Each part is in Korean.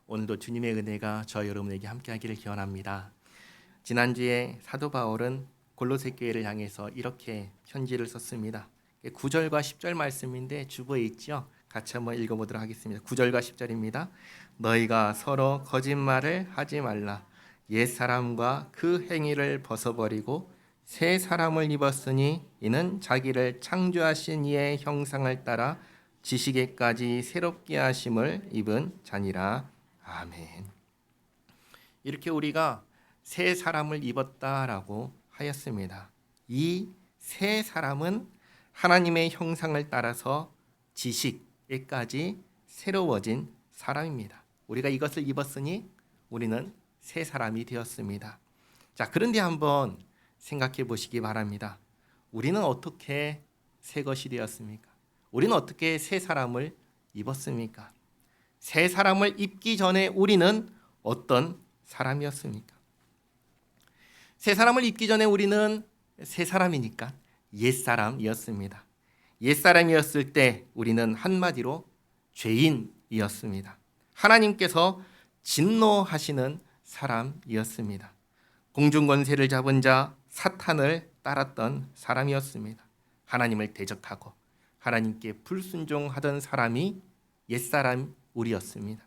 오늘도 주님의 은혜가 저 여러분에게 함께하기를 기원합니다. 지난주에 사도 바울은 골로새 교회를 향해서 이렇게 편지를 썼습니다. 9절과 10절 말씀인데 주보에 있죠. 같이 한번 읽어보도록 하겠습니다. 9절과 10절입니다. 너희가 서로 거짓말을 하지 말라. 옛사람과 그 행위를 벗어버리고 새 사람을 입었으니 이는 자기를 창조하신 이의 형상을 따라 지식에까지 새롭게 하심을 입은 자니라. 아멘. 이렇게 우리가 새 사람을 입었다라고 하였습니다. 이 새 사람은 하나님의 형상을 따라서 지식에까지 새로워진 사람입니다. 우리가 이것을 입었으니 우리는 새 사람이 되었습니다. 자, 그런데 한번 생각해 보시기 바랍니다. 우리는 어떻게 새 것이 되었습니까? 우리는 어떻게 새 사람을 입었습니까? 새 사람을 입기 전에 우리는 어떤 사람이었습니까? 새 사람을 입기 전에 우리는 새 사람이니까 옛사람이었습니다. 옛사람이었을 때 우리는 한마디로 죄인이었습니다. 하나님께서 진노하시는 사람이었습니다. 공중권세를 잡은 자 사탄을 따랐던 사람이었습니다. 하나님을 대적하고 하나님께 불순종하던 사람이 옛사람 우리였습니다.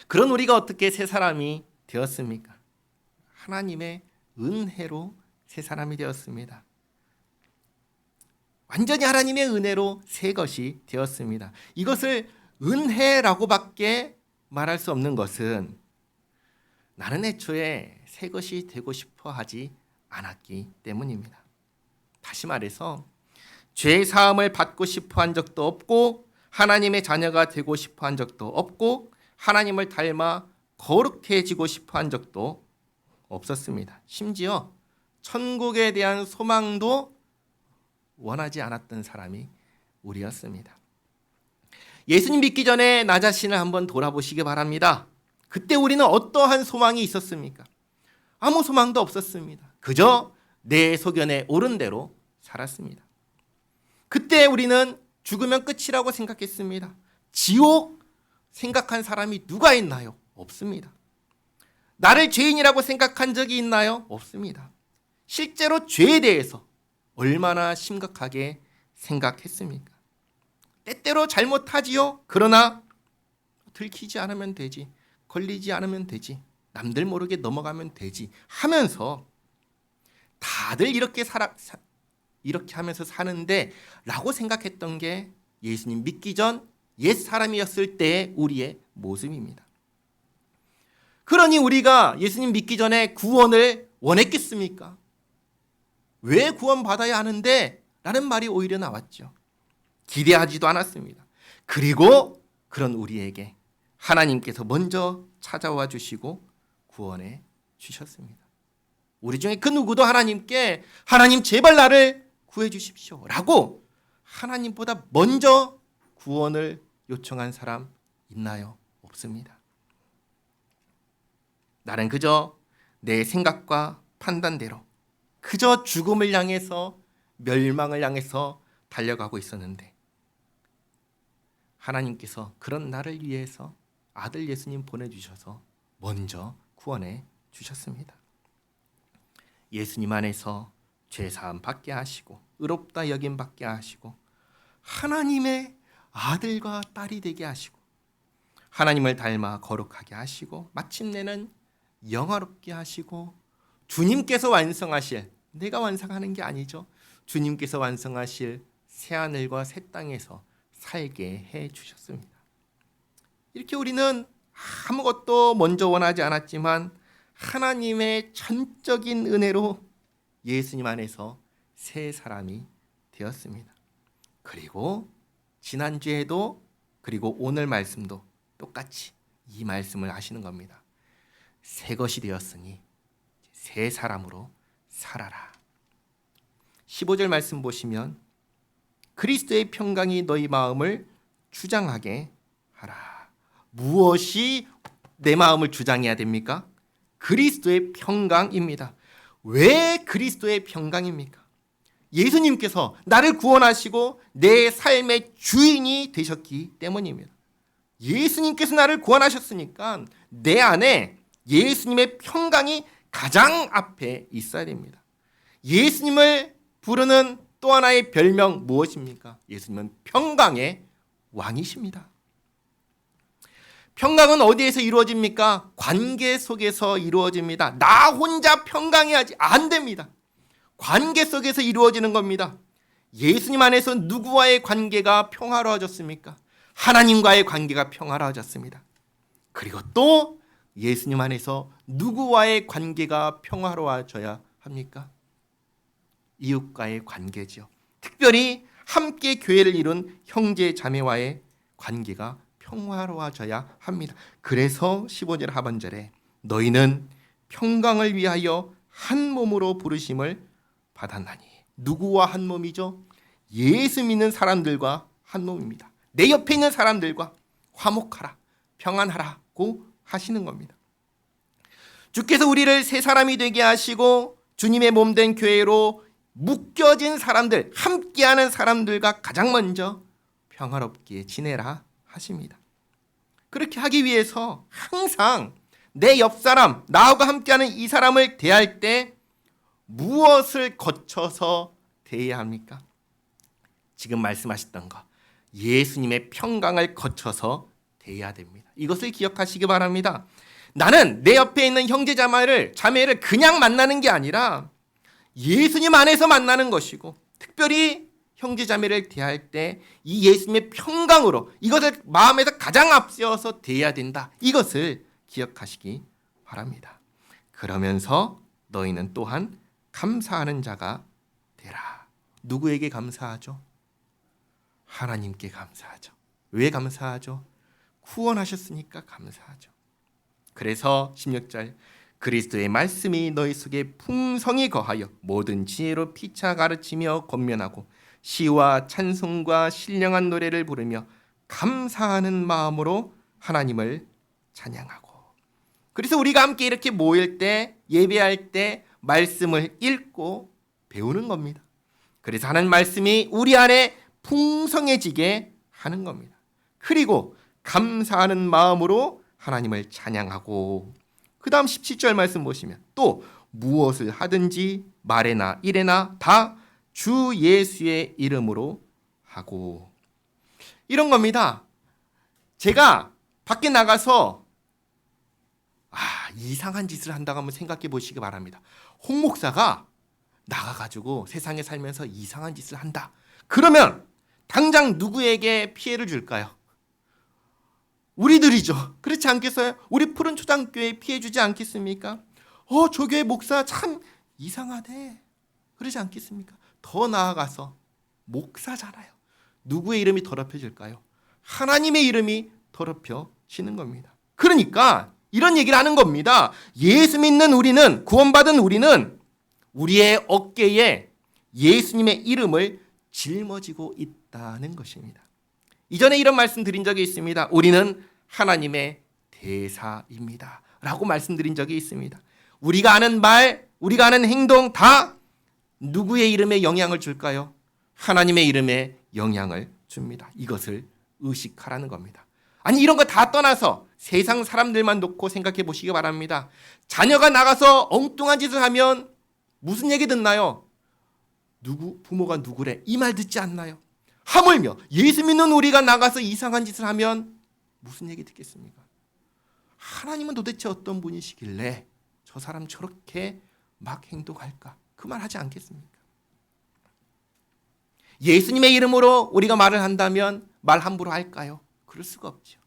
그런 우리가 어떻게 새 사람이 되었습니까? 하나님의 은혜로 새 사람이 되었습니다. 완전히 하나님의 은혜로 새 것이 되었습니다. 이것을 은혜라고밖에 말할 수 없는 것은 나는 애초에 새 것이 되고 싶어 하지 않았기 때문입니다. 다시 말해서 죄 사함을 받고 싶어 한 적도 없고 하나님의 자녀가 되고 싶어 한 적도 없고 하나님을 닮아 거룩해지고 싶어 한 적도 없었습니다. 심지어 천국에 대한 소망도 원하지 않았던 사람이 우리였습니다. 예수님 믿기 전에 나 자신을 한번 돌아보시기 바랍니다. 그때 우리는 어떠한 소망이 있었습니까? 아무 소망도 없었습니다. 그저 내 소견에 옳은 대로 살았습니다. 그때 우리는 죽으면 끝이라고 생각했습니다. 지옥 생각한 사람이 누가 있나요? 없습니다. 나를 죄인이라고 생각한 적이 있나요? 없습니다. 실제로 죄에 대해서 얼마나 심각하게 생각했습니까? 때때로 잘못하지요. 그러나 들키지 않으면 되지. 걸리지 않으면 되지. 남들 모르게 넘어가면 되지 하면서 다들 이렇게 하면서 사는데 라고 생각했던 게 예수님 믿기 전 옛사람이었을 때의 우리의 모습입니다. 그러니 우리가 예수님 믿기 전에 구원을 원했겠습니까? 왜 구원받아야 하는데? 라는 말이 오히려 나왔죠. 기대하지도 않았습니다. 그리고 그런 우리에게 하나님께서 먼저 찾아와 주시고 구원해 주셨습니다. 우리 중에 그 누구도 하나님께 하나님 제발 나를 구해 주십시오 라고 하나님보다 먼저 구원을 요청한 사람 있나요? 없습니다. 나는 그저 내 생각과 판단대로 그저 죽음을 향해서 멸망을 향해서 달려가고 있었는데 하나님께서 그런 나를 위해서 아들 예수님 보내주셔서 먼저 구원해 주셨습니다. 예수님 안에서 죄사함 받게 하시고 의롭다 여김 받게 하시고 하나님의 아들과 딸이 되게 하시고 하나님을 닮아 거룩하게 하시고 마침내는 영화롭게 하시고 주님께서 완성하실, 내가 완성하는 게 아니죠. 주님께서 완성하실 새하늘과 새 땅에서 살게 해 주셨습니다. 이렇게 우리는 아무것도 먼저 원하지 않았지만 하나님의 전적인 은혜로 예수님 안에서 새 사람이 되었습니다. 그리고 지난주에도 그리고 오늘 말씀도 똑같이 이 말씀을 하시는 겁니다. 새 것이 되었으니 새 사람으로 살아라. 15절 말씀 보시면 그리스도의 평강이 너희 마음을 주장하게 하라. 무엇이 내 마음을 주장해야 됩니까? 그리스도의 평강입니다. 왜 그리스도의 평강입니까? 예수님께서 나를 구원하시고 내 삶의 주인이 되셨기 때문입니다. 예수님께서 나를 구원하셨으니까 내 안에 예수님의 평강이 가장 앞에 있어야 됩니다. 예수님을 부르는 또 하나의 별명 무엇입니까? 예수님은 평강의 왕이십니다. 평강은 어디에서 이루어집니까? 관계 속에서 이루어집니다. 나 혼자 평강해야지 안 됩니다. 관계 속에서 이루어지는 겁니다. 예수님 안에서 누구와의 관계가 평화로워졌습니까? 하나님과의 관계가 평화로워졌습니다. 그리고 또 예수님 안에서 누구와의 관계가 평화로워져야 합니까? 이웃과의 관계죠. 특별히 함께 교회를 이룬 형제 자매와의 관계가 평화로워져야 합니다. 그래서 15절 하반절에 너희는 평강을 위하여 한 몸으로 부르심을 받았나니. 누구와 한 몸이죠? 예수 믿는 사람들과 한 몸입니다. 내 옆에 있는 사람들과 화목하라, 평안하라고 하시는 겁니다. 주께서 우리를 새 사람이 되게 하시고 주님의 몸된 교회로 묶여진 사람들, 함께하는 사람들과 가장 먼저 평화롭게 지내라 하십니다. 그렇게 하기 위해서 항상 내 옆 사람, 나하고 함께하는 이 사람을 대할 때 무엇을 거쳐서 대해야 합니까? 지금 말씀하셨던 거, 예수님의 평강을 거쳐서 대해야 됩니다. 이것을 기억하시기 바랍니다. 나는 내 옆에 있는 자매를 그냥 만나는 게 아니라 예수님 안에서 만나는 것이고, 특별히 형제 자매를 대할 때 이 예수님의 평강으로 이것을 마음에서 가장 앞세워서 대해야 된다. 이것을 기억하시기 바랍니다. 그러면서 너희는 또한 감사하는 자가 되라. 누구에게 감사하죠? 하나님께 감사하죠. 왜 감사하죠? 구원하셨으니까 감사하죠. 그래서 16절 그리스도의 말씀이 너희 속에 풍성히 거하여 모든 지혜로 피차 가르치며 권면하고 시와 찬송과 신령한 노래를 부르며 감사하는 마음으로 하나님을 찬양하고. 그래서 우리가 함께 이렇게 모일 때, 예배할 때 말씀을 읽고 배우는 겁니다. 그래서 하나님 말씀이 우리 안에 풍성해지게 하는 겁니다. 그리고 감사하는 마음으로 하나님을 찬양하고, 그 다음 17절 말씀 보시면 또 무엇을 하든지 말에나 일에나 다 주 예수의 이름으로 하고, 이런 겁니다. 제가 밖에 나가서 이상한 짓을 한다고 한번 생각해 보시기 바랍니다. 홍 목사가 나가가지고 세상에 살면서 이상한 짓을 한다. 그러면 당장 누구에게 피해를 줄까요? 우리들이죠. 그렇지 않겠어요? 우리 푸른 초장교회에 피해 주지 않겠습니까? 저 교회 목사 참 이상하대. 그러지 않겠습니까? 더 나아가서 목사잖아요. 누구의 이름이 더럽혀질까요? 하나님의 이름이 더럽혀지는 겁니다. 그러니까 이런 얘기를 하는 겁니다. 예수 믿는 우리는, 구원받은 우리는 우리의 어깨에 예수님의 이름을 짊어지고 있다는 것입니다. 이전에 이런 말씀 드린 적이 있습니다. 우리는 하나님의 대사입니다 라고 말씀드린 적이 있습니다. 우리가 하는 말, 우리가 하는 행동 다 누구의 이름에 영향을 줄까요? 하나님의 이름에 영향을 줍니다. 이것을 의식하라는 겁니다. 아니, 이런 거 다 떠나서 세상 사람들만 놓고 생각해 보시기 바랍니다. 자녀가 나가서 엉뚱한 짓을 하면 무슨 얘기 듣나요? 부모가 누구래? 이 말 듣지 않나요? 하물며 예수 믿는 우리가 나가서 이상한 짓을 하면 무슨 얘기 듣겠습니까? 하나님은 도대체 어떤 분이시길래 저 사람 저렇게 막 행동할까? 그 말 하지 않겠습니까? 예수님의 이름으로 우리가 말을 한다면 말 함부로 할까요? 그럴 수가 없죠.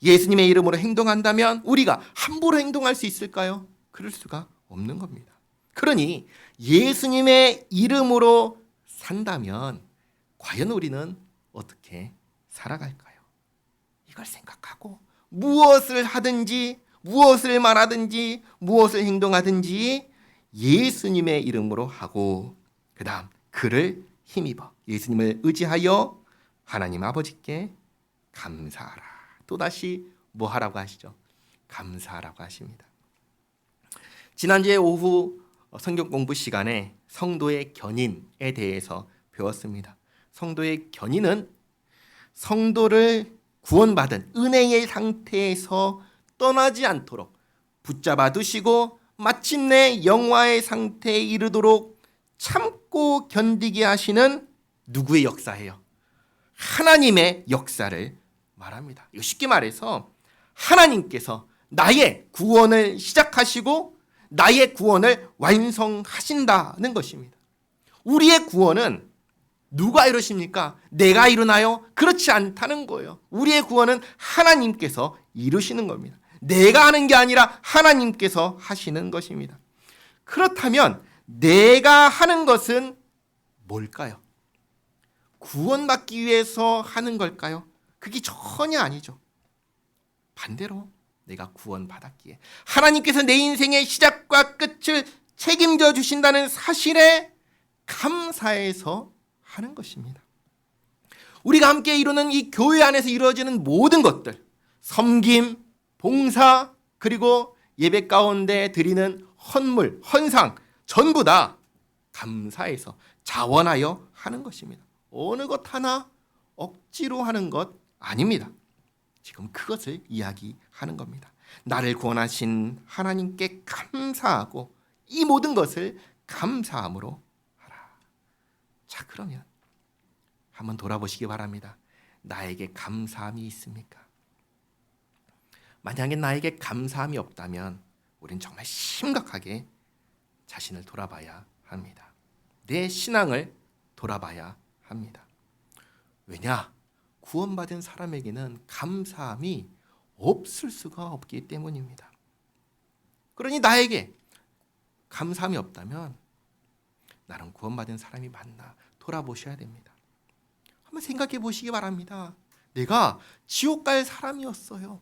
예수님의 이름으로 행동한다면 우리가 함부로 행동할 수 있을까요? 그럴 수가 없는 겁니다. 그러니 예수님의 이름으로 산다면 과연 우리는 어떻게 살아갈까요? 이걸 생각하고 무엇을 하든지, 무엇을 말하든지, 무엇을 행동하든지 예수님의 이름으로 하고, 그 다음 그를 힘입어 예수님을 의지하여 하나님 아버지께 감사하라. 또다시 뭐 하라고 하시죠? 감사하라고 하십니다. 지난주에 오후 성경 공부 시간에 성도의 견인에 대해서 배웠습니다. 성도의 견인은 성도를 구원받은 은혜의 상태에서 떠나지 않도록 붙잡아 두시고 마침내 영화의 상태에 이르도록 참고 견디게 하시는 누구의 역사예요? 하나님의 역사를 말합니다. 이거 쉽게 말해서 하나님께서 나의 구원을 시작하시고 나의 구원을 완성하신다는 것입니다. 우리의 구원은 누가 이루십니까? 내가 이루나요? 그렇지 않다는 거예요. 우리의 구원은 하나님께서 이루시는 겁니다. 내가 하는 게 아니라 하나님께서 하시는 것입니다. 그렇다면 내가 하는 것은 뭘까요? 구원받기 위해서 하는 걸까요? 그게 전혀 아니죠. 반대로 내가 구원받았기에 하나님께서 내 인생의 시작과 끝을 책임져 주신다는 사실에 감사해서 하는 것입니다. 우리가 함께 이루는 이 교회 안에서 이루어지는 모든 것들, 섬김, 봉사, 그리고 예배 가운데 드리는 헌물, 헌상 전부 다 감사해서 자원하여 하는 것입니다. 어느 것 하나 억지로 하는 것 아닙니다. 지금 그것을 이야기하는 겁니다. 나를 구원하신 하나님께 감사하고 이 모든 것을 감사함으로 하라. 자, 그러면 한번 돌아보시기 바랍니다. 나에게 감사함이 있습니까? 만약에 나에게 감사함이 없다면 우리는 정말 심각하게 자신을 돌아봐야 합니다. 내 신앙을 돌아봐야 합니다. 왜냐? 구원받은 사람에게는 감사함이 없을 수가 없기 때문입니다. 그러니 나에게 감사함이 없다면 나는 구원받은 사람이 맞나 돌아보셔야 됩니다. 한번 생각해 보시기 바랍니다. 내가 지옥 갈 사람이었어요.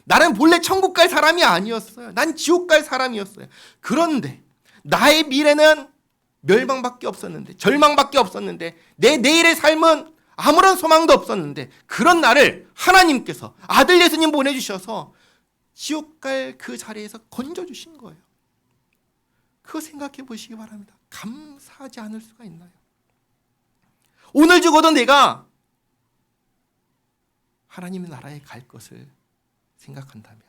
나는 본래 천국 갈 사람이 아니었어요. 난 지옥 갈 사람이었어요. 그런데 나의 미래는 멸망밖에 없었는데, 절망밖에 없었는데, 내 내일의 삶은 아무런 소망도 없었는데, 그런 나를 하나님께서 아들 예수님 보내주셔서 지옥 갈 그 자리에서 건져주신 거예요. 그거 생각해 보시기 바랍니다. 감사하지 않을 수가 있나요? 오늘 죽어도 내가 하나님의 나라에 갈 것을 생각한다면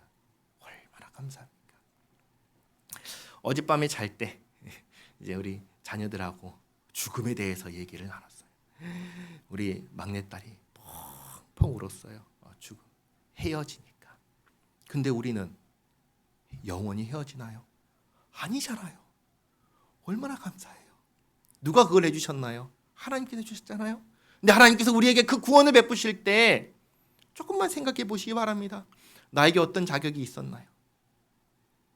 얼마나 감사합니까? 어젯밤에 잘 때 이제 우리 자녀들하고 죽음에 대해서 얘기를 나눴어요. 우리 막내딸이 펑펑 울었어요. 죽음, 헤어지니까. 근데 우리는 영원히 헤어지나요? 아니잖아요. 얼마나 감사해요. 누가 그걸 해주셨나요? 하나님께서 주셨잖아요. 근데 하나님께서 우리에게 그 구원을 베푸실 때 조금만 생각해 보시기 바랍니다. 나에게 어떤 자격이 있었나요?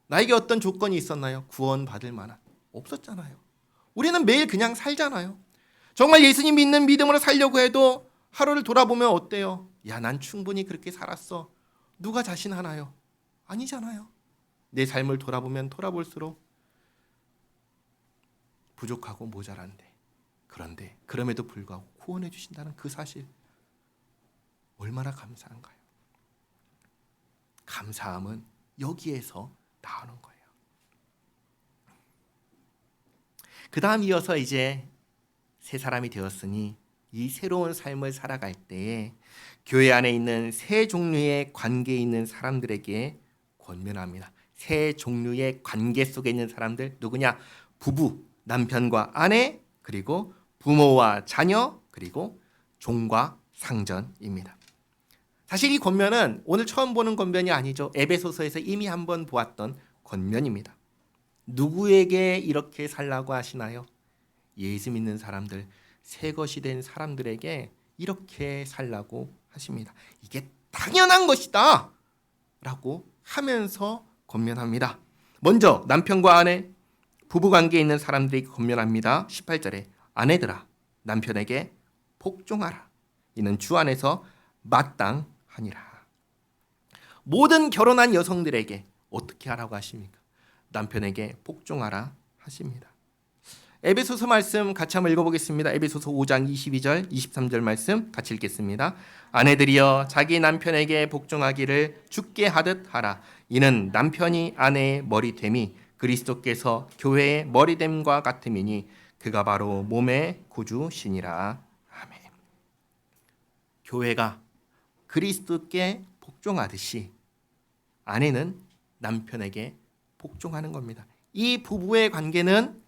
나에게 어떤 조건이 있었나요? 구원받을 만한. 없었잖아요. 우리는 매일 그냥 살잖아요. 정말 예수님 믿는 믿음으로 살려고 해도 하루를 돌아보면 어때요? 야, 난 충분히 그렇게 살았어. 누가 자신하나요? 아니잖아요. 내 삶을 돌아보면 돌아볼수록 부족하고 모자란데, 그런데 그럼에도 불구하고 구원해 주신다는 그 사실 얼마나 감사한가요? 감사함은 여기에서 나오는 거예요. 그 다음 이어서 이제 새 사람이 되었으니 이 새로운 삶을 살아갈 때에 교회 안에 있는 세 종류의 관계에 있는 사람들에게 권면합니다. 세 종류의 관계 속에 있는 사람들 누구냐? 부부, 남편과 아내, 그리고 부모와 자녀, 그리고 종과 상전입니다. 사실 이 권면은 오늘 처음 보는 권면이 아니죠. 에베소서에서 이미 한번 보았던 권면입니다. 누구에게 이렇게 살라고 하시나요? 예수 믿는 사람들, 새 것이 된 사람들에게 이렇게 살라고 하십니다. 이게 당연한 것이다 라고 하면서 권면합니다. 먼저 남편과 아내, 부부관계에 있는 사람들에게 권면합니다. 18절에 아내들아 남편에게 복종하라. 이는 주 안에서 마땅하니라. 모든 결혼한 여성들에게 어떻게 하라고 하십니까? 남편에게 복종하라 하십니다. 에베소서 말씀 같이 한번 읽어보겠습니다. 에베소서 5장 22절 23절 말씀 같이 읽겠습니다. 아내들이여 자기 남편에게 복종하기를 주께 하듯 하라. 이는 남편이 아내의 머리됨이 그리스도께서 교회의 머리됨과 같음이니 그가 바로 몸의 구주시니라. 아멘. 교회가 그리스도께 복종하듯이 아내는 남편에게 복종하는 겁니다. 이 부부의 관계는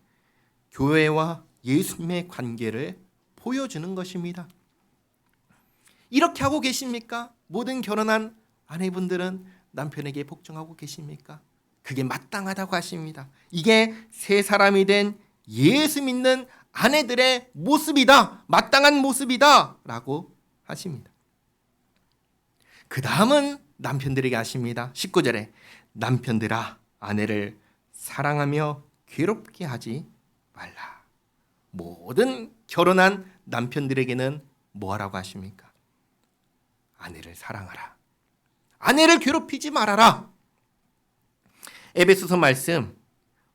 교회와 예수님의 관계를 보여주는 것입니다. 이렇게 하고 계십니까? 모든 결혼한 아내분들은 남편에게 복종하고 계십니까? 그게 마땅하다고 하십니다. 이게 새 사람이 된 예수 믿는 아내들의 모습이다. 마땅한 모습이다. 라고 하십니다. 그 다음은 남편들에게 하십니다. 19절에 남편들아 아내를 사랑하며 괴롭게 하지 말라. 모든 결혼한 남편들에게는 뭐하라고 하십니까? 아내를 사랑하라. 아내를 괴롭히지 말아라. 에베소서 말씀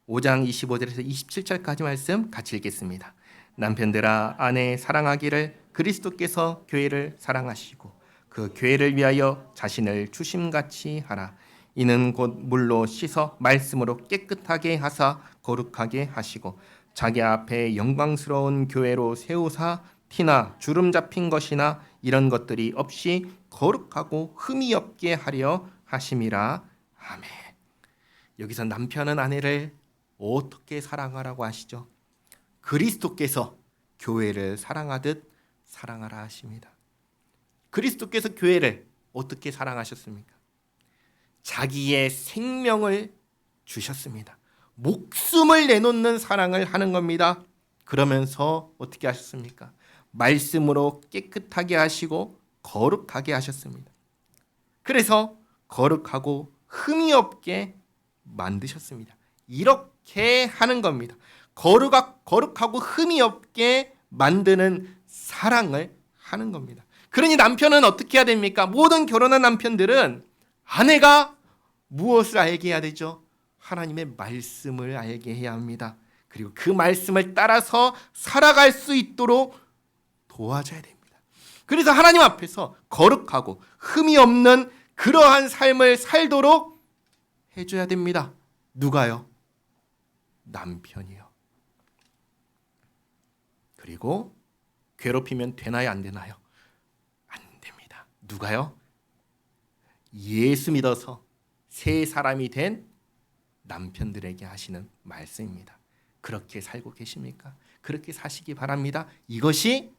5장 25절에서 27절까지 말씀 같이 읽겠습니다. 남편들아 아내 사랑하기를 그리스도께서 교회를 사랑하시고 그 교회를 위하여 자신을 주심같이 하라. 이는 곧 물로 씻어 말씀으로 깨끗하게 하사 거룩하게 하시고 자기 앞에 영광스러운 교회로 세우사 티나 주름 잡힌 것이나 이런 것들이 없이 거룩하고 흠이 없게 하려 하심이라. 아멘. 여기서 남편은 아내를 어떻게 사랑하라고 하시죠? 그리스도께서 교회를 사랑하듯 사랑하라 하십니다. 그리스도께서 교회를 어떻게 사랑하셨습니까? 자기의 생명을 주셨습니다. 목숨을 내놓는 사랑을 하는 겁니다. 그러면서 어떻게 하셨습니까? 말씀으로 깨끗하게 하시고 거룩하게 하셨습니다. 그래서 거룩하고 흠이 없게 만드셨습니다. 이렇게 하는 겁니다. 거룩하고 흠이 없게 만드는 사랑을 하는 겁니다. 그러니 남편은 어떻게 해야 됩니까? 모든 결혼한 남편들은 아내가 무엇을 알게 해야 되죠? 하나님의 말씀을 알게 해야 합니다. 그리고 그 말씀을 따라서 살아갈 수 있도록 도와줘야 됩니다. 그래서 하나님 앞에서 거룩하고 흠이 없는 그러한 삶을 살도록 해줘야 됩니다. 누가요? 남편이요. 그리고 괴롭히면 되나요? 안 되나요? 안 됩니다. 누가요? 예수 믿어서 새 사람이 된 남편들에게 하시는 말씀입니다. 그렇게 살고 계십니까? 그렇게 사시기 바랍니다. 이것이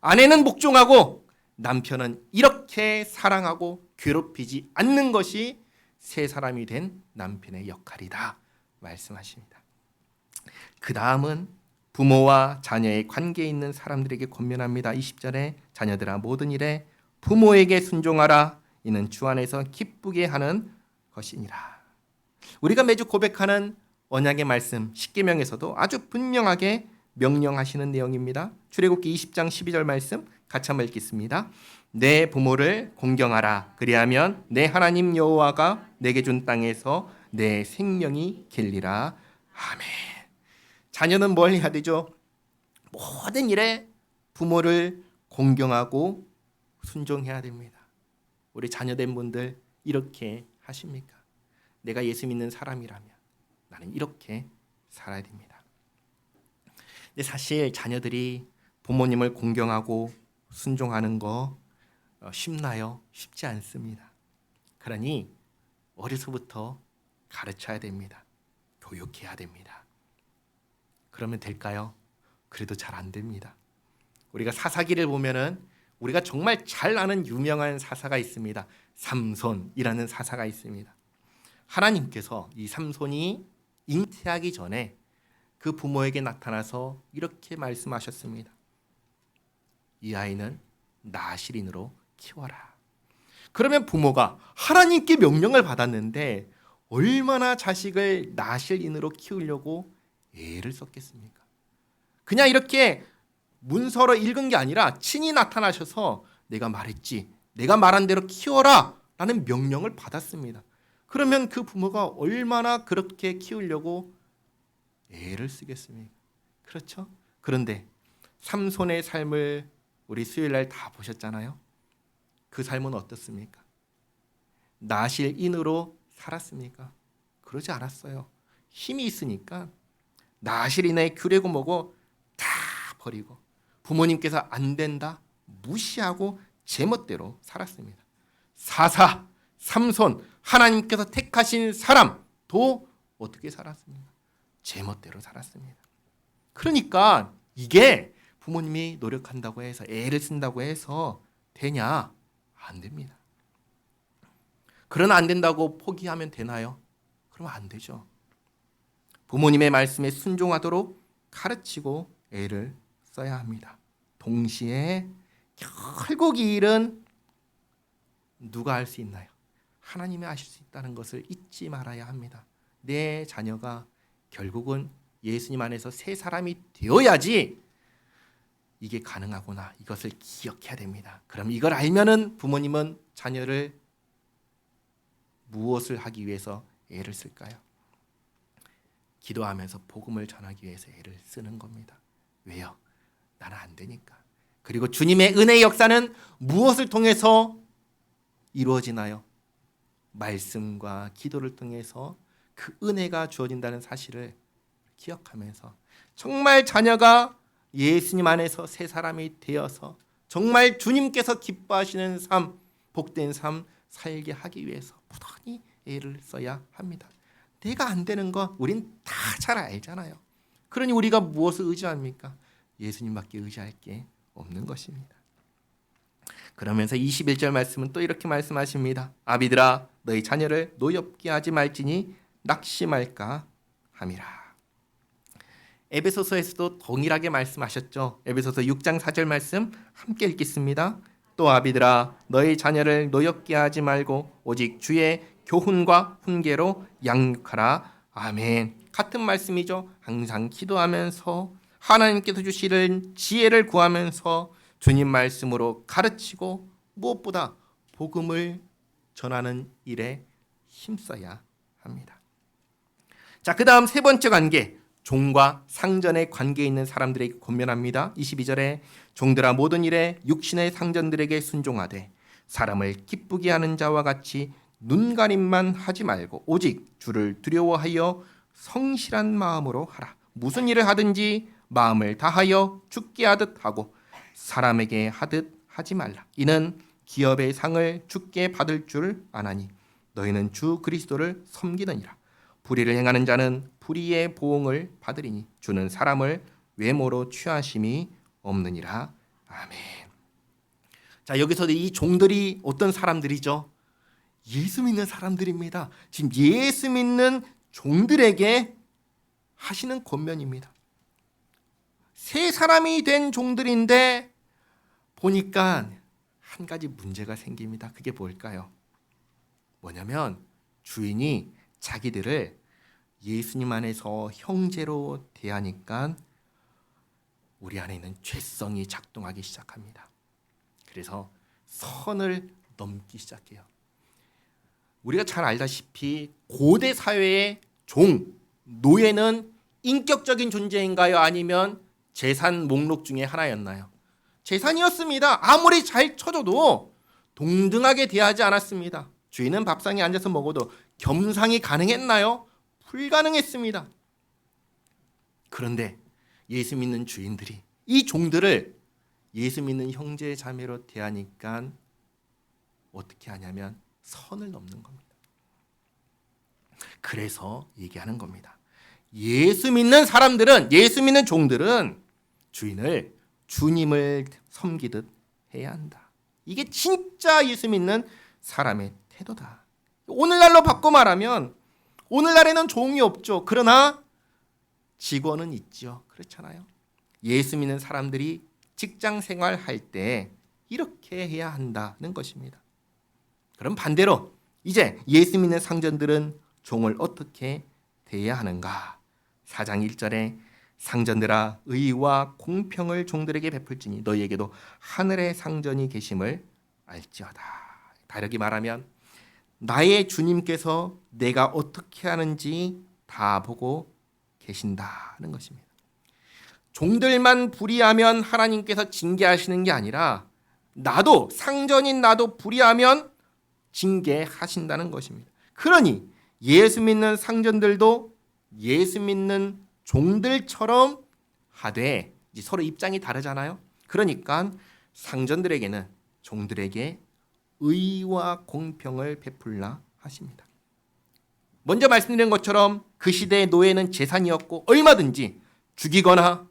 아내는 복종하고 남편은 이렇게 사랑하고 괴롭히지 않는 것이 새 사람이 된 남편의 역할이다 말씀하십니다. 그 다음은 부모와 자녀의 관계에 있는 사람들에게 권면합니다. 20절에 자녀들아 모든 일에 부모에게 순종하라. 이는 주 안에서 기쁘게 하는 것이니라. 우리가 매주 고백하는 언약의 말씀 십계명에서도 아주 분명하게 명령하시는 내용입니다. 출애굽기 20장 12절 말씀 같이 한번 읽겠습니다. 내 부모를 공경하라. 그리하면 내 하나님 여호와가 내게 준 땅에서 내 생명이 길리라. 아멘. 자녀는 뭘 해야 되죠? 모든 일에 부모를 공경하고 순종해야 됩니다. 우리 자녀된 분들 이렇게 하십니까? 내가 예수 믿는 사람이라면 나는 이렇게 살아야 됩니다. 근데 사실 자녀들이 부모님을 공경하고 순종하는 거 쉽나요? 쉽지 않습니다. 그러니 어려서부터 가르쳐야 됩니다. 교육해야 됩니다. 그러면 될까요? 그래도 잘 안 됩니다. 우리가 사사기를 보면은 우리가 정말 잘 아는 유명한 사사가 있습니다. 삼손이라는 사사가 있습니다. 하나님께서 이 삼손이 잉태하기 전에 그 부모에게 나타나서 이렇게 말씀하셨습니다. 이 아이는 나실인으로 키워라. 그러면 부모가 하나님께 명령을 받았는데 얼마나 자식을 나실인으로 키우려고 애를 썼겠습니까? 그냥 이렇게 문서로 읽은 게 아니라 친히 나타나셔서 내가 말했지, 내가 말한 대로 키워라 라는 명령을 받았습니다. 그러면 그 부모가 얼마나 그렇게 키우려고 애를 쓰겠습니까? 그렇죠? 그런데 삼손의 삶을 우리 수요일날 다 보셨잖아요. 그 삶은 어떻습니까? 나실인으로 살았습니까? 그러지 않았어요. 힘이 있으니까 나실인의 규례고 뭐고 다 버리고 부모님께서 안 된다 무시하고 제멋대로 살았습니다. 사사, 삼손, 하나님께서 택하신 사람도 어떻게 살았습니까? 제멋대로 살았습니다. 그러니까 이게 부모님이 노력한다고 해서 애를 쓴다고 해서 되냐? 안 됩니다. 그러나 안 된다고 포기하면 되나요? 그러면 안 되죠. 부모님의 말씀에 순종하도록 가르치고 애를 써야 합니다. 동시에 결국 이 일은 누가 할 수 있나요? 하나님이 하실 수 있다는 것을 잊지 말아야 합니다. 내 자녀가 결국은 예수님 안에서 새 사람이 되어야지 이게 가능하구나. 이것을 기억해야 됩니다. 그럼 이걸 알면은 부모님은 자녀를 무엇을 하기 위해서 애를 쓸까요? 기도하면서 복음을 전하기 위해서 애를 쓰는 겁니다. 왜요? 나는 안 되니까. 그리고 주님의 은혜의 역사는 무엇을 통해서 이루어지나요? 말씀과 기도를 통해서 그 은혜가 주어진다는 사실을 기억하면서 정말 자녀가 예수님 안에서 새 사람이 되어서 정말 주님께서 기뻐하시는 삶, 복된 삶 살게 하기 위해서 부단히 애를 써야 합니다. 내가 안 되는 거 우린 다 잘 알잖아요. 그러니 우리가 무엇을 의지합니까? 예수님밖에 의지할 게 없는 것입니다. 그러면서 21절 말씀은 또 이렇게 말씀하십니다. 아비들아 너희 자녀를 노엽게 하지 말지니 낙심할까 함이라. 에베소서에서도 동일하게 말씀하셨죠. 에베소서 6장 4절 말씀 함께 읽겠습니다. 또 아비들아 너희 자녀를 노엽게 하지 말고 오직 주의 교훈과 훈계로 양육하라. 아멘. 같은 말씀이죠. 항상 기도하면서 하나님께서 주시는 지혜를 구하면서 주님 말씀으로 가르치고 무엇보다 복음을 전하는 일에 힘써야 합니다. 자, 그 다음 세 번째 관계, 종과 상전의 관계에 있는 사람들에게 권면합니다. 22절에 종들아 모든 일에 육신의 상전들에게 순종하되 사람을 기쁘게 하는 자와 같이 눈가림만 하지 말고 오직 주를 두려워하여 성실한 마음으로 하라. 무슨 일을 하든지 마음을 다하여 주께 하듯 하고 사람에게 하듯 하지 말라. 이는 기업의 상을 주께 받을 줄 아나니 너희는 주 그리스도를 섬기느니라. 불의를 행하는 자는 불의의 보응을 받으리니 주는 사람을 외모로 취하심이 없느니라. 아멘. 자, 여기서 이 종들이 어떤 사람들이죠? 예수 믿는 사람들입니다. 지금 예수 믿는 종들에게 하시는 권면입니다. 새 사람이 된 종들인데 보니까 한 가지 문제가 생깁니다. 그게 뭘까요? 뭐냐면 주인이 자기들을 예수님 안에서 형제로 대하니까 우리 안에 있는 죄성이 작동하기 시작합니다. 그래서 선을 넘기 시작해요. 우리가 잘 알다시피 고대 사회의 종, 노예는 인격적인 존재인가요? 아니면 재산 목록 중에 하나였나요? 재산이었습니다. 아무리 잘 쳐줘도 동등하게 대하지 않았습니다. 주인은 밥상에 앉아서 먹어도 겸상이 가능했나요? 불가능했습니다. 그런데 예수 믿는 주인들이 이 종들을 예수 믿는 형제 자매로 대하니까 어떻게 하냐면 선을 넘는 겁니다. 그래서 얘기하는 겁니다. 예수 믿는 사람들은, 예수 믿는 종들은 주인을 주님을 섬기듯 해야 한다. 이게 진짜 예수 믿는 사람의 태도다. 오늘날로 바꿔 말하면 오늘날에는 종이 없죠. 그러나 직원은 있죠. 그렇잖아요. 예수 믿는 사람들이 직장 생활할 때 이렇게 해야 한다는 것입니다. 그럼 반대로 이제 예수 믿는 상전들은 종을 어떻게 대해야 하는가? 4장 1절에 상전들아 의와 공평을 종들에게 베풀지니 너희에게도 하늘의 상전이 계심을 알지어다. 다르게 말하면 나의 주님께서 내가 어떻게 하는지 다 보고 계신다는 것입니다. 종들만 불의하면 하나님께서 징계하시는 게 아니라 나도, 상전인 나도 불의하면 징계하신다는 것입니다. 그러니 예수 믿는 상전들도 예수 믿는 종들처럼 하되, 서로 입장이 다르잖아요. 그러니까 상전들에게는 종들에게 의와 공평을 베풀라 하십니다. 먼저 말씀드린 것처럼 그 시대의 노예는 재산이었고 얼마든지 죽이거나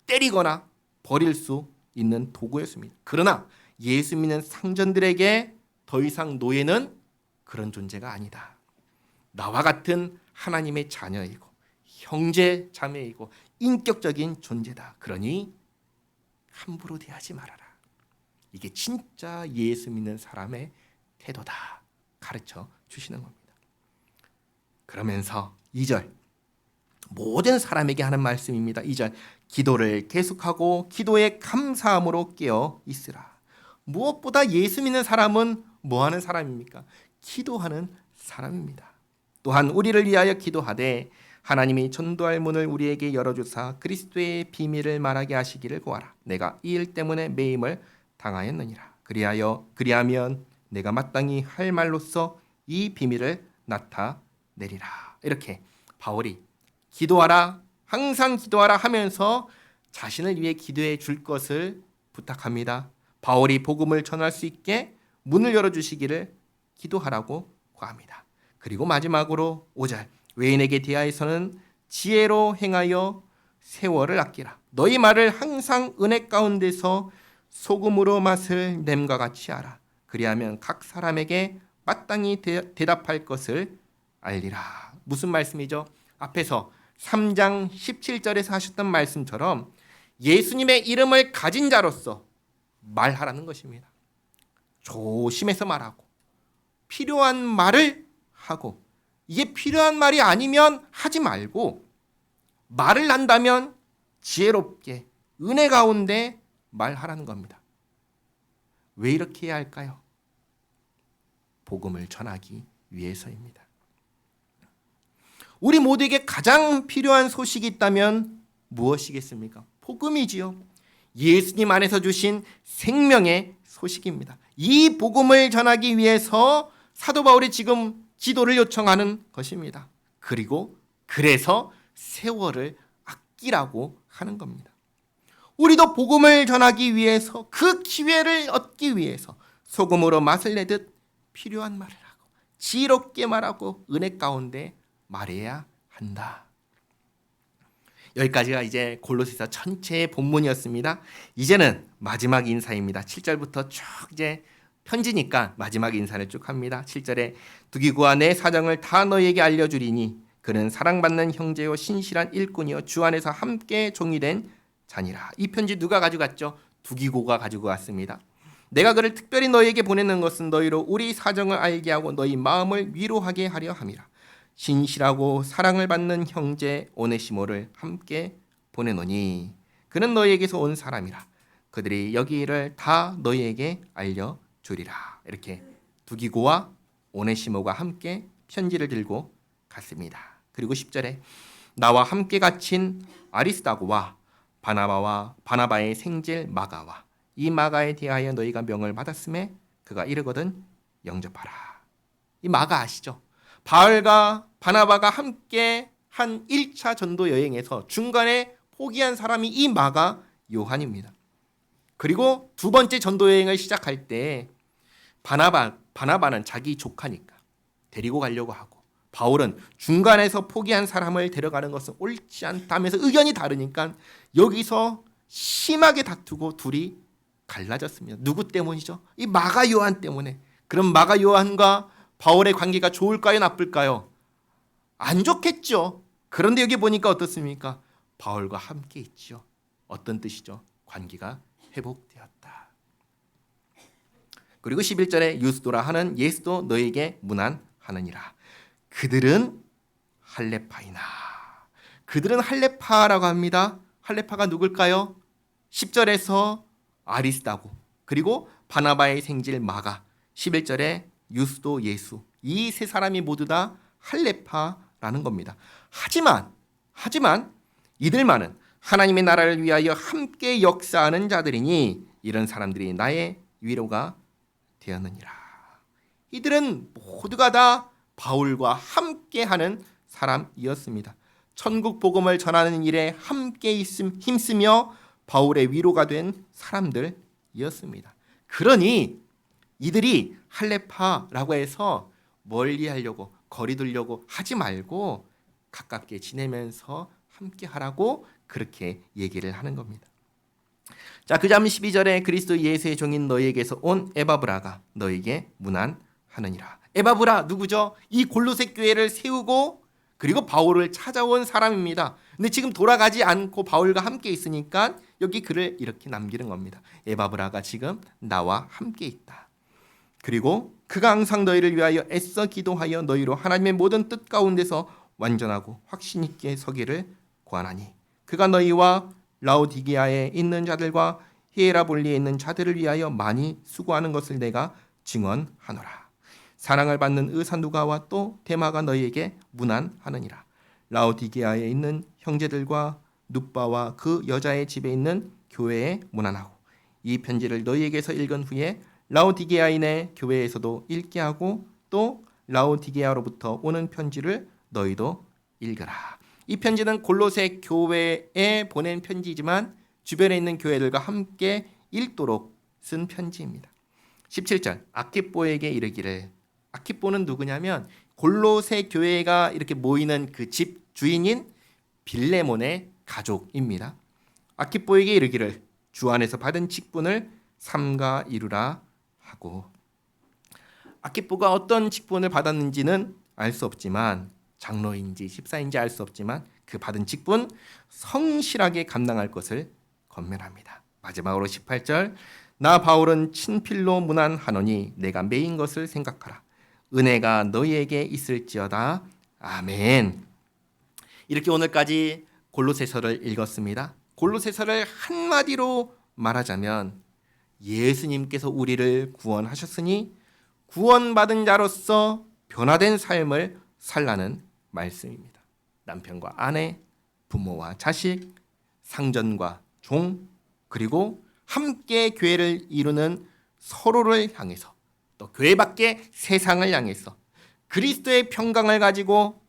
때리거나 버릴 수 있는 도구였습니다. 그러나 예수 믿는 상전들에게 더 이상 노예는 그런 존재가 아니다. 나와 같은 하나님의 자녀이고 형제 자매이고 인격적인 존재다. 그러니 함부로 대하지 말아라. 이게 진짜 예수 믿는 사람의 태도다. 가르쳐 주시는 겁니다. 그러면서 2절 모든 사람에게 하는 말씀입니다. 2절 기도를 계속하고 기도에 감사함으로 깨어 있으라. 무엇보다 예수 믿는 사람은 뭐 하는 사람입니까? 기도하는 사람입니다. 또한 우리를 위하여 기도하되 하나님이 전도할 문을 우리에게 열어주사 그리스도의 비밀을 말하게 하시기를 구하라. 내가 이 일 때문에 매임을 당하였느니라. 그리하면 내가 마땅히 할 말로써 이 비밀을 나타내리라. 이렇게 바울이 기도하라, 항상 기도하라 하면서 자신을 위해 기도해 줄 것을 부탁합니다. 바울이 복음을 전할 수 있게 문을 열어주시기를 기도하라고 구합니다. 그리고 마지막으로 5절 외인에게 대하여서는 지혜로 행하여 세월을 아끼라. 너희 말을 항상 은혜 가운데서 소금으로 맛을 냄과 같이 하라. 그리하면 각 사람에게 마땅히 대답할 것을 알리라. 무슨 말씀이죠? 앞에서 3장 17절에서 하셨던 말씀처럼 예수님의 이름을 가진 자로서 말하라는 것입니다. 조심해서 말하고 필요한 말을 하고 이게 필요한 말이 아니면 하지 말고 말을 한다면 지혜롭게 은혜 가운데 말하라는 겁니다. 왜 이렇게 해야 할까요? 복음을 전하기 위해서입니다. 우리 모두에게 가장 필요한 소식이 있다면 무엇이겠습니까? 복음이지요. 예수님 안에서 주신 생명의 소식입니다. 이 복음을 전하기 위해서 사도 바울이 지금 기도를 요청하는 것입니다. 그리고 그래서 세월을 아끼라고 하는 겁니다. 우리도 복음을 전하기 위해서 그 기회를 얻기 위해서 소금으로 맛을 내듯 필요한 말을 하고 지혜롭게 말하고 은혜 가운데 말해야 한다. 여기까지가 이제 골로새서 전체의 본문이었습니다. 이제는 마지막 인사입니다. 7절부터 쭉 이제 편지니까 마지막 인사를 쭉 합니다. 7절에 두기고와 내 사정을 다 너희에게 알려주리니 그는 사랑받는 형제요 신실한 일꾼이요 주 안에서 함께 종이 된 자니라. 이 편지 누가 가져갔죠? 두기고가 가지고 왔습니다. 내가 그를 특별히 너희에게 보내는 것은 너희로 우리 사정을 알게 하고 너희 마음을 위로하게 하려 함이라. 신실하고 사랑을 받는 형제 오네시모를 함께 보내노니 그는 너희에게서 온 사람이라. 그들이 여기 일을 다 너희에게 알려주리라. 이렇게 두기고와 오네시모가 함께 편지를 들고 갔습니다. 그리고 10절에 나와 함께 갇힌 아리스다고와 바나바의 생질 마가와 이 마가에 대하여 너희가 명을 받았음에 그가 이르거든 영접하라. 이 마가 아시죠? 바울과 바나바가 함께 한 1차 전도 여행에서 중간에 포기한 사람이 이 마가 요한입니다. 그리고 두 번째 전도 여행을 시작할 때 바나바는 자기 조카니까 데리고 가려고 하고 바울은 중간에서 포기한 사람을 데려가는 것은 옳지 않다면서 의견이 다르니까 여기서 심하게 다투고 둘이 갈라졌습니다. 누구 때문이죠? 이 마가 요한 때문에. 그럼 마가 요한과 바울의 관계가 좋을까요? 나쁠까요? 안 좋겠죠. 그런데 여기 보니까 어떻습니까? 바울과 함께 있죠. 어떤 뜻이죠? 관계가 회복되었다. 그리고 11절에 유스도라 하는 예수도 너에게 문안하느니라. 그들은 할레파이나. 그들은 할레파라고 합니다. 할레파가 누굴까요? 10절에서 아리스다고 그리고 바나바의 생질 마가 11절에 유스도 예수 이 세 사람이 모두 다 할레파라는 겁니다. 하지만 이들만은 하나님의 나라를 위하여 함께 역사하는 자들이니 이런 사람들이 나의 위로가 되었느니라. 이들은 모두가 다 바울과 함께하는 사람이었습니다. 천국 복음을 전하는 일에 함께 힘쓰며 바울의 위로가 된 사람들이었습니다. 그러니 이들이 할례파라고 해서 멀리하려고 거리 두려고 하지 말고 가깝게 지내면서 함께 하라고 그렇게 얘기를 하는 겁니다. 자, 그 다음 12절에 그리스도 예수의 종인 너희에게서 온 에바브라가 너희에게 문안하느니라. 에바브라 누구죠? 이 골로새 교회를 세우고 그리고 바울을 찾아온 사람입니다. 근데 지금 돌아가지 않고 바울과 함께 있으니까 여기 글을 이렇게 남기는 겁니다. 에바브라가 지금 나와 함께 있다. 그리고 그가 항상 너희를 위하여 애써 기도하여 너희로 하나님의 모든 뜻 가운데서 완전하고 확신 있게 서기를 구하나니 그가 너희와 라오디게아에 있는 자들과 히에라볼리에 있는 자들을 위하여 많이 수고하는 것을 내가 증언하노라. 사랑을 받는 의사 누가와 또 데마가 너희에게 문안하느니라. 라오디게아에 있는 형제들과 눕바와 그 여자의 집에 있는 교회에 문안하고 이 편지를 너희에게서 읽은 후에 라오디게아인의 교회에서도 읽게 하고 또 라오디게아로부터 오는 편지를 너희도 읽으라. 이 편지는 골로새 교회에 보낸 편지지만 주변에 있는 교회들과 함께 읽도록 쓴 편지입니다. 17절 아키뽀에게 이르기를. 아키뽀는 누구냐면 골로새 교회가 이렇게 모이는 그 집 주인인 빌레몬의 가족입니다. 아키뽀에게 이르기를 주 안에서 받은 직분을 삼가 이루라 하고, 아키뽀가 어떤 직분을 받았는지는 알 수 없지만 장로인지 집사인지 알 수 없지만 그 받은 직분 성실하게 감당할 것을 권면합니다. 마지막으로 18절 나 바울은 친필로 문안하노니 내가 매인 것을 생각하라. 은혜가 너희에게 있을지어다. 아멘. 이렇게 오늘까지 골로새서를 읽었습니다. 골로새서를 한마디로 말하자면 예수님께서 우리를 구원하셨으니 구원받은 자로서 변화된 삶을 살라는 말씀입니다. 남편과 아내, 부모와 자식, 상전과 종, 그리고 함께 교회를 이루는 서로를 향해서 또 교회 밖의 세상을 향해서 그리스도의 평강을 가지고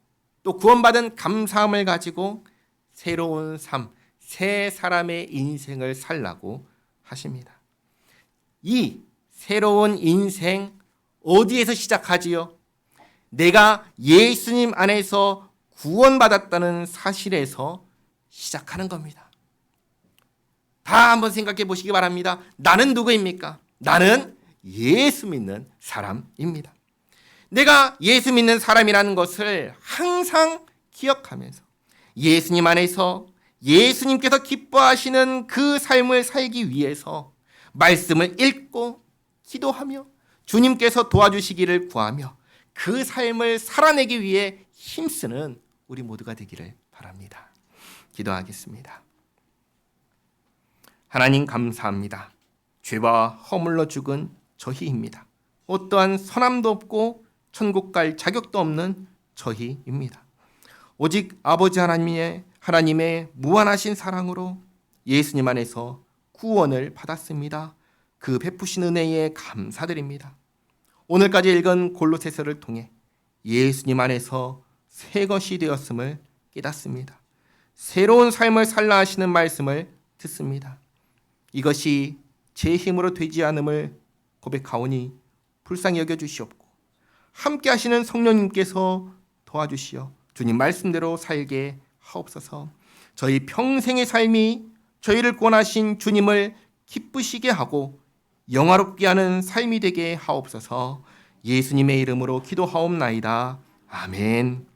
또 구원받은 감사함을 가지고 새로운 삶, 새 사람의 인생을 살라고 하십니다. 이 새로운 인생 어디에서 시작하지요? 내가 예수님 안에서 구원받았다는 사실에서 시작하는 겁니다. 다 한번 생각해 보시기 바랍니다. 나는 누구입니까? 나는 예수 믿는 사람입니다. 내가 예수 믿는 사람이라는 것을 항상 기억하면서 예수님 안에서 예수님께서 기뻐하시는 그 삶을 살기 위해서 말씀을 읽고 기도하며 주님께서 도와주시기를 구하며 그 삶을 살아내기 위해 힘쓰는 우리 모두가 되기를 바랍니다. 기도하겠습니다. 하나님 감사합니다. 죄와 허물로 죽은 저희입니다. 어떠한 선함도 없고 천국 갈 자격도 없는 저희입니다. 오직 아버지 하나님의 무한하신 사랑으로 예수님 안에서 구원을 받았습니다. 그 베푸신 은혜에 감사드립니다. 오늘까지 읽은 골로새서를 통해 예수님 안에서 새 것이 되었음을 깨닫습니다. 새로운 삶을 살라 하시는 말씀을 듣습니다. 이것이 제 힘으로 되지 않음을 고백하오니 불쌍히 여겨주시옵고 함께 하시는 성령님께서 도와주시어 주님 말씀대로 살게 하옵소서. 저희 평생의 삶이 저희를 구원하신 주님을 기쁘시게 하고 영화롭게 하는 삶이 되게 하옵소서. 예수님의 이름으로 기도하옵나이다. 아멘.